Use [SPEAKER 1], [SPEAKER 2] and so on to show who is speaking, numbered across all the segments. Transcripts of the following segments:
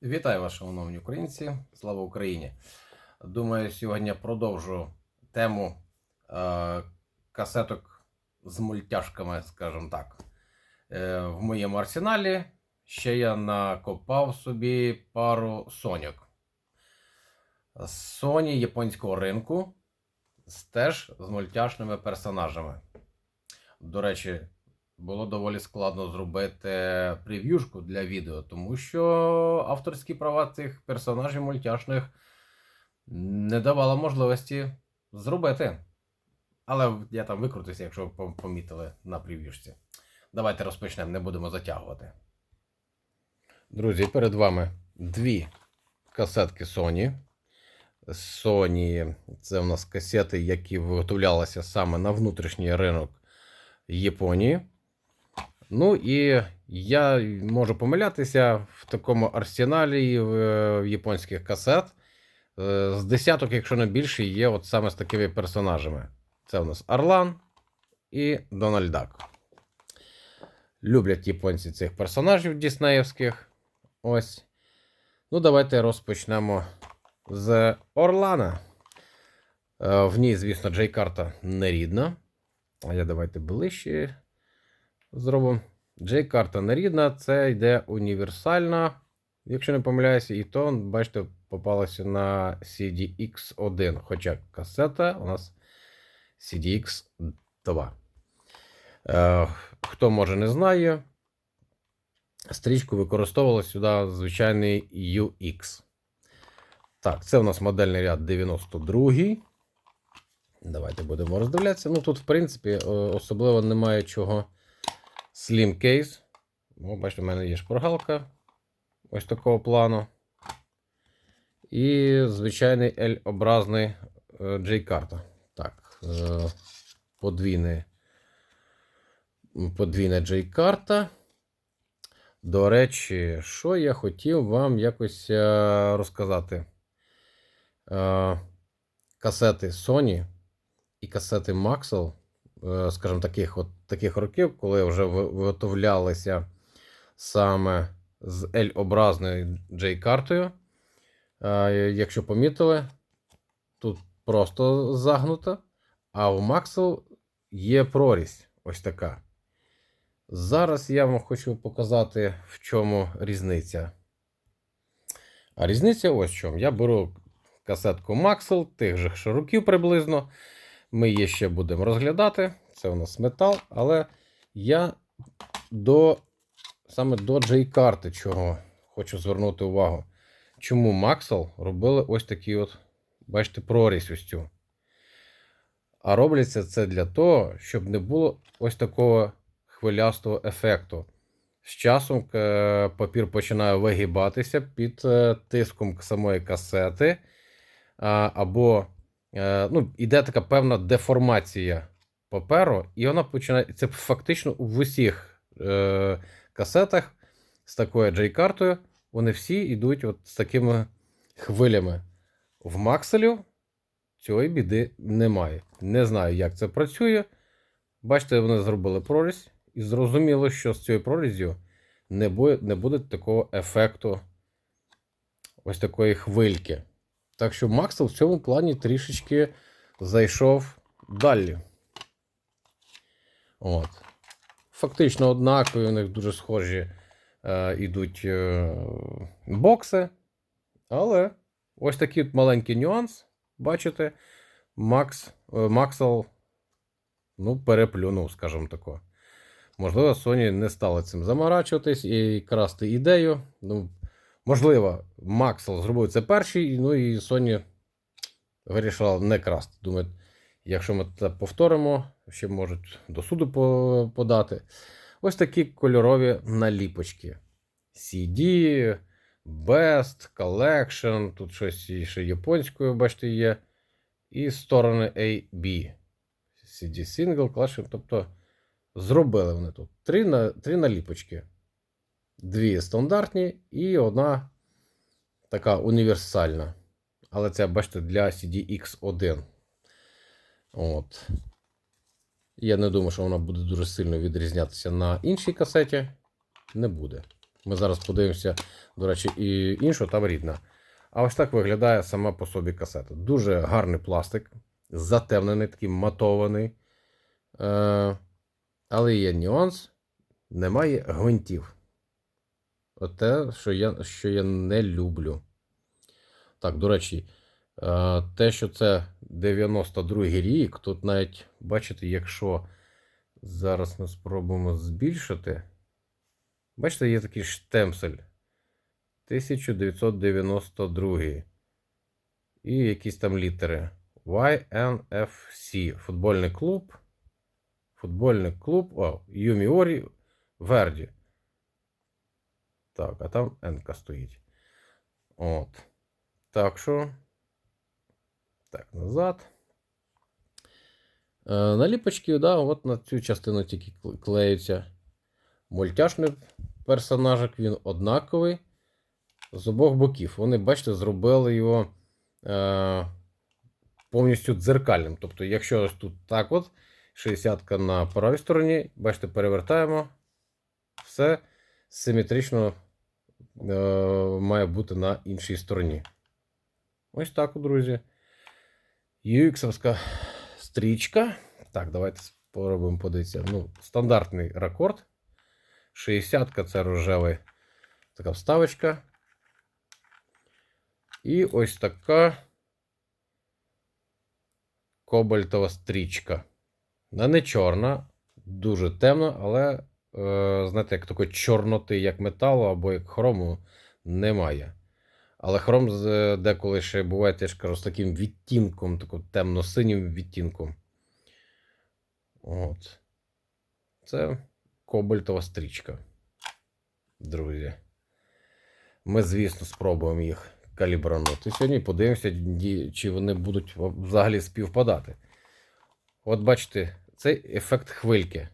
[SPEAKER 1] Вітаю вас, шановні українці! Слава Україні! Думаю, сьогодні продовжу тему касеток з мультяшками, скажімо так. В моєму арсеналі ще я накопав собі пару Соньок. Sony японського ринку, теж з мультяшними персонажами. До речі, було доволі складно зробити прев'юшку для відео, тому що авторські права цих персонажів мультяшних не давало можливості зробити. Але я там викрутився, якщо ви помітили на прев'юшці. Давайте розпочнемо, не будемо затягувати. Друзі, перед вами дві касетки Sony. Sony – це у нас касети, які виготовлялися саме на внутрішній ринок Японії. Ну і я можу помилятися в такому арсеналі в японських касет. З десяток, якщо не більше, є от саме з такими персонажами. Це у нас Орлан і Дональд Дак. Люблять японці цих персонажів діснеївських. Ось. Ну, давайте розпочнемо з Орлана. В ній, звісно, Джей-карта нерідна. А я давайте ближче зробимо. Джей-карта нерідна, це йде універсальна, якщо не помиляюся, і то, бачите, попалося на CDX1, хоча касета у нас CDX2. Хто, може, не знає, стрічку використовували сюди звичайний UX. Так, це у нас модельний ряд 92. Давайте будемо роздивлятися. Ну, тут, в принципі, особливо немає чого. Slim case. О, бачите, в мене є шпаргалка ось такого плану. І звичайний L-образний J-карта. Так, подвійна J-карта. До речі, що я хотів вам якось розказати. Касети Sony і касети Maxell, скажімо, таких років, коли вже виготовлялися саме з L-образною J-картою. Якщо помітили, тут просто загнута, а в Maxell є прорізь ось така. Зараз я вам хочу показати, в чому різниця. А різниця ось в чому. Я беру касетку Maxell, тих же широків приблизно. Ми її ще будемо розглядати. Це у нас метал, але я саме до J-карти чого хочу звернути увагу. Чому Maxell робили ось такі от, бачите, прорізь ось цю. А робляться це для того, щоб не було ось такого хвилястого ефекту. З часом папір починає вигибатися під тиском самої касети, або іде така певна деформація паперу, і вона починає, це фактично в усіх касетах з такою J-картою, вони всі йдуть от з такими хвилями. В Maxell цієї біди немає. Не знаю, як це працює. Бачите, вони зробили прорізь, і зрозуміло, що з цією проріззю не буде такого ефекту ось такої хвильки. Так що Maxell в цьому плані трішечки зайшов далі. От. Фактично однакові, у них дуже схожі йдуть бокси. Але ось такий маленький нюанс, бачите, Maxell переплюнув, скажімо тако. Можливо, Sony не стала цим заморачуватись і красти ідею. Можливо, Maxell зробив це перший, і Sony вирішила не красти. Думаю, якщо ми це повторимо, ще можуть до суду подати. Ось такі кольорові наліпочки. CD, Best, Collection, тут щось ще японською, бачите, є. І сторони A, B. CD Single, Collection, тобто зробили вони тут три наліпочки. Дві стандартні і одна така універсальна. Але це, бачите, для CDX1. От. Я не думаю, що вона буде дуже сильно відрізнятися на іншій касеті. Не буде. Ми зараз подивимося, до речі, і іншу, там рідна. А ось так виглядає сама по собі касета. Дуже гарний пластик, затемнений, такий матований. Але є нюанс, немає гвинтів. Оте, що я не люблю. Так, до речі, те, що це 92-й рік, тут навіть, бачите, якщо зараз ми спробуємо збільшити, бачите, є такий штемпель 1992 і якісь там літери YNFC, футбольний клуб, Юміорі Верді. Так, а там N стоїть. От. Так що, так, назад. Наліпочки, да, от на цю частину тільки клеються. Мультяшний персонажик, він однаковий з обох боків. Вони, бачите, зробили його повністю дзеркальним. Тобто, якщо ось тут так от, 60-ка на правій стороні, бачите, перевертаємо, все симетрично має бути на іншій стороні. Ось так, друзі. UX-овська стрічка. Так, давайте спробуємо подивитися. Ну, стандартний рекорд. 60-ка це рожева така вставочка. І ось така кобальтова стрічка. Вона не чорна, дуже темна, але, знаєте, як такої чорноти, як металу або як хрому, немає. Але хром деколи ще буває, я ж кажу, з таким відтінком, таким темно-синім відтінком. От. Це кобальтова стрічка. Друзі. Ми, звісно, спробуємо їх калібранути. Сьогодні подивимося, чи вони будуть взагалі співпадати. От бачите, цей ефект хвильки.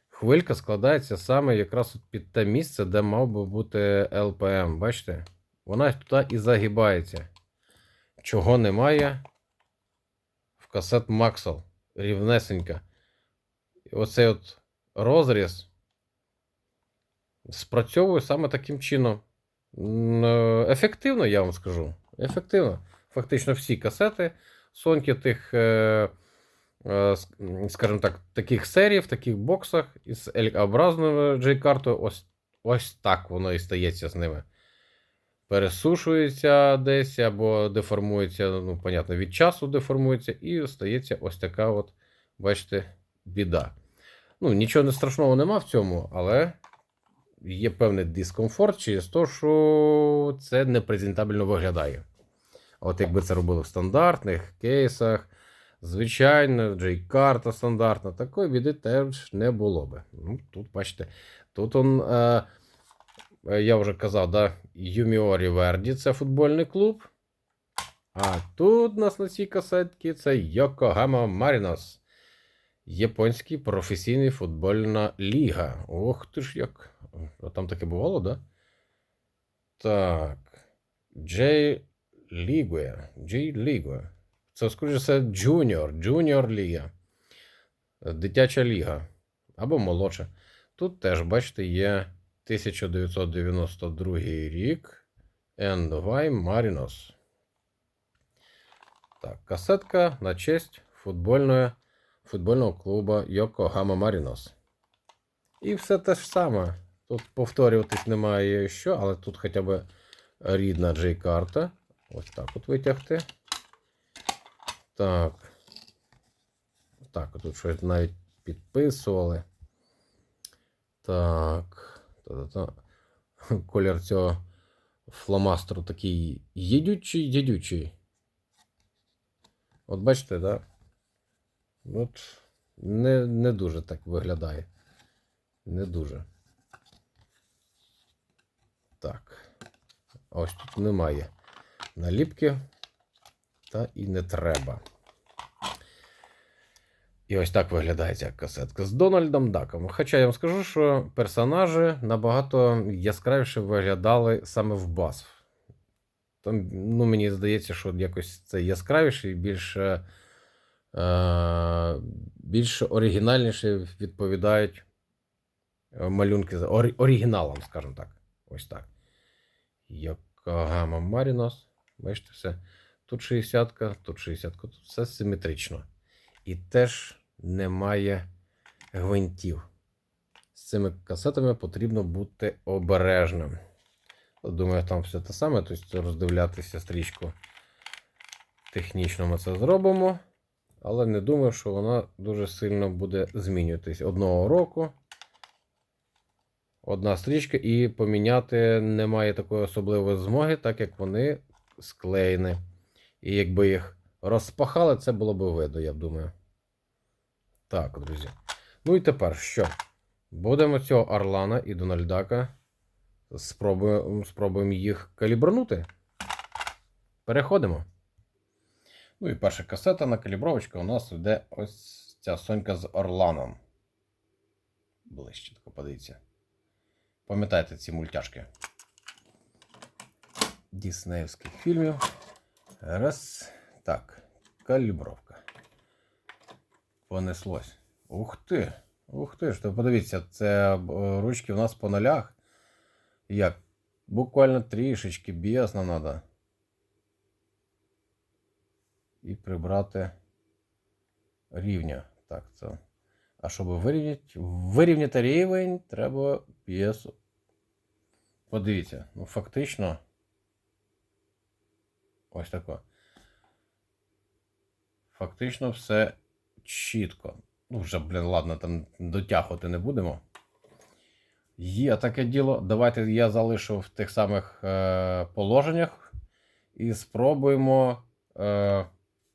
[SPEAKER 1] Хвилька складається саме якраз під те місце, де мав би бути LPM. Бачите? Вона туди і загибається. Чого немає в касет Maxell. Рівнесенька. І оцей от розріз спрацьовує саме таким чином. Ефективно, я вам скажу. Ефективно. Фактично всі касети Sony тих, скажімо так, таких серій, в таких боксах із L-образною J-картою, ось так воно і стається з ними. Пересушується десь або деформується, ну, понятно, від часу деформується, і стається ось така от, бачите, біда. Ну, нічого не страшного нема в цьому, але є певний дискомфорт через те, що це непрезентабельно виглядає. От якби це робили в стандартних кейсах, звичайно, J-карта стандартна, такої біди теж не було би. Ну, тут, бачите, тут я вже казав, да, Юміорі Верді це футбольний клуб. А тут у нас на цій касетці це Йокогама Марінос. Японський професійний футбольна ліга. Ох ти ж як. А там таке бувало, да? Так. J-League. Це, скоріше, це Junior ліга. Дитяча ліга. Або молодша. Тут теж, бачите, є 1992 рік. NY Marinos. Так, касетка на честь футбольного клубу Йокогама Марінос. І все те ж саме. Тут повторюватись немає що, але тут хоча б рідна J-карта. Ось так от витягти. Так. Так, тут щось навіть підписували. Так. Колір цього фломастеру такий їдючий. От бачите, да? От не дуже так виглядає. Не дуже. Так. Ось тут немає наліпки. Та і не треба. І ось так виглядає ця касетка з Дональдом Даком. Хоча я вам скажу, що персонажі набагато яскравіше виглядали саме в бас. Там, ну, мені здається, що якось це яскравіше і більш оригінальніше відповідають малюнки з оригіналом, скажімо так. Ось так. Йокогама Марінос. Бачите, все. Тут 60-ка, тут 60-ка, тут все симетрично. І теж немає гвинтів. З цими касетами потрібно бути обережним. Думаю, там все те саме, тобто роздивлятися стрічку. Технічно ми це зробимо, але не думаю, що вона дуже сильно буде змінюватись. Одного року, одна стрічка, і поміняти немає такої особливої змоги, так як вони склеєні. І якби їх розпахали, це було б видно, я думаю. Так, друзі. Ну і тепер що? Будемо цього Орлана і Дональдака. Спробуємо їх калібрнути. Переходимо. Ну і перша касета на калібровочку у нас йде ось ця Сонька з Орланом. Ближче, тако подивіться. Пам'ятаєте ці мультяшки діснеївських фільмів. Раз. Так. Калібровка. Понеслось. Ух ти! Ух ти ж, то подивіться, це ручки у нас по нулях. Як? Буквально трішечки біясно треба. І прибрати рівня. Так, це. А щоб вирівняти рівень, треба п'єсу. Подивіться, ну фактично. Ось таке. Фактично все чітко. Ну вже, блін, ладно, там дотягувати не будемо. Є таке діло. Давайте я залишу в тих самих положеннях і спробуємо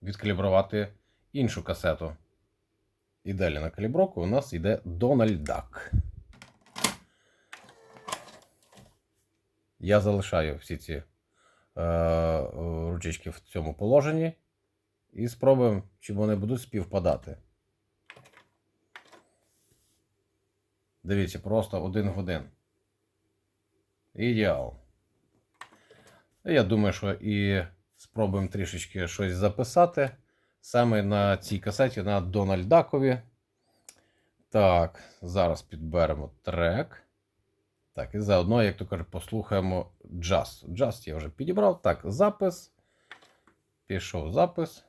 [SPEAKER 1] відкалібрувати іншу касету. І далі на калібровку у нас йде Дональдак. Я залишаю всі ці ручечки в цьому положенні і спробуємо, чи вони будуть співпадати. Дивіться, просто один в один. Ідеал. Я думаю, що і спробуємо трішечки щось записати. Саме на цій касеті, на Дональдакові. Так, зараз підберемо трек. Так, і заодно, як то кажуть, послухаємо джаз. Джаз я вже підібрав. Так, запис. Пішов запис.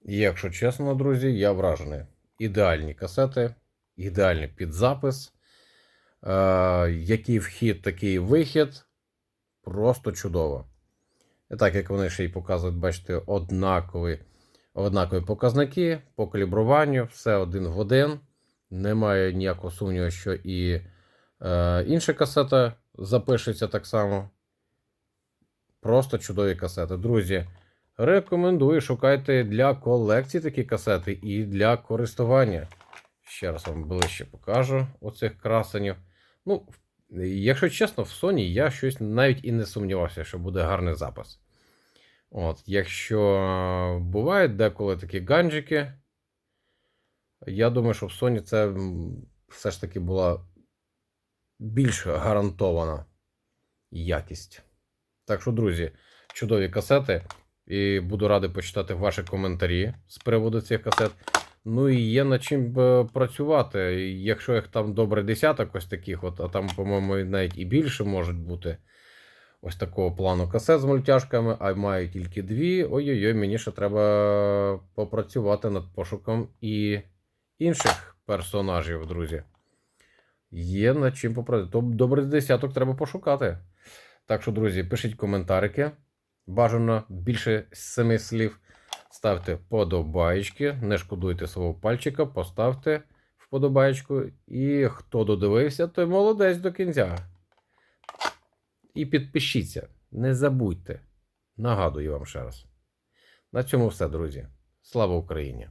[SPEAKER 1] Якщо чесно, друзі, я вражений. Ідеальні касети, ідеальний підзапис. Який вхід, такий вихід. Просто чудово. І так, як вони ще й показують, бачите, однакові показники по калібруванню, все один в один. Немає ніякого сумніву, що і інша касета запишеться так само. Просто чудові касети. Друзі, рекомендую, шукайте для колекції такі касети і для користування. Ще раз вам ближче покажу оцих красенів. Ну, якщо чесно, в Sony я щось навіть і не сумнівався, що буде гарний запис. От, якщо бувають деколи такі ганджики, я думаю, що в Sony це все ж таки була більш гарантована якість. Так що, друзі, чудові касети. І буду радий почитати ваші коментарі з приводу цих касет. Ну і є над чим працювати. Якщо їх там добре десяток ось таких, от, а там, по-моєму, навіть і більше можуть бути ось такого плану касет з мультяшками, а маю тільки дві. Ой-ой-ой, мені ще треба попрацювати над пошуком і інших персонажів, друзі. Є над чим попрацювати. Добре десяток треба пошукати. Так що, друзі, пишіть коментарики. Бажано більше 7 слів. Ставте вподобаєчки, не шкодуйте свого пальчика, поставте вподобаєчку. І хто додивився, той молодець до кінця. І підпишіться, не забудьте. Нагадую вам ще раз. На цьому все, друзі. Слава Україні!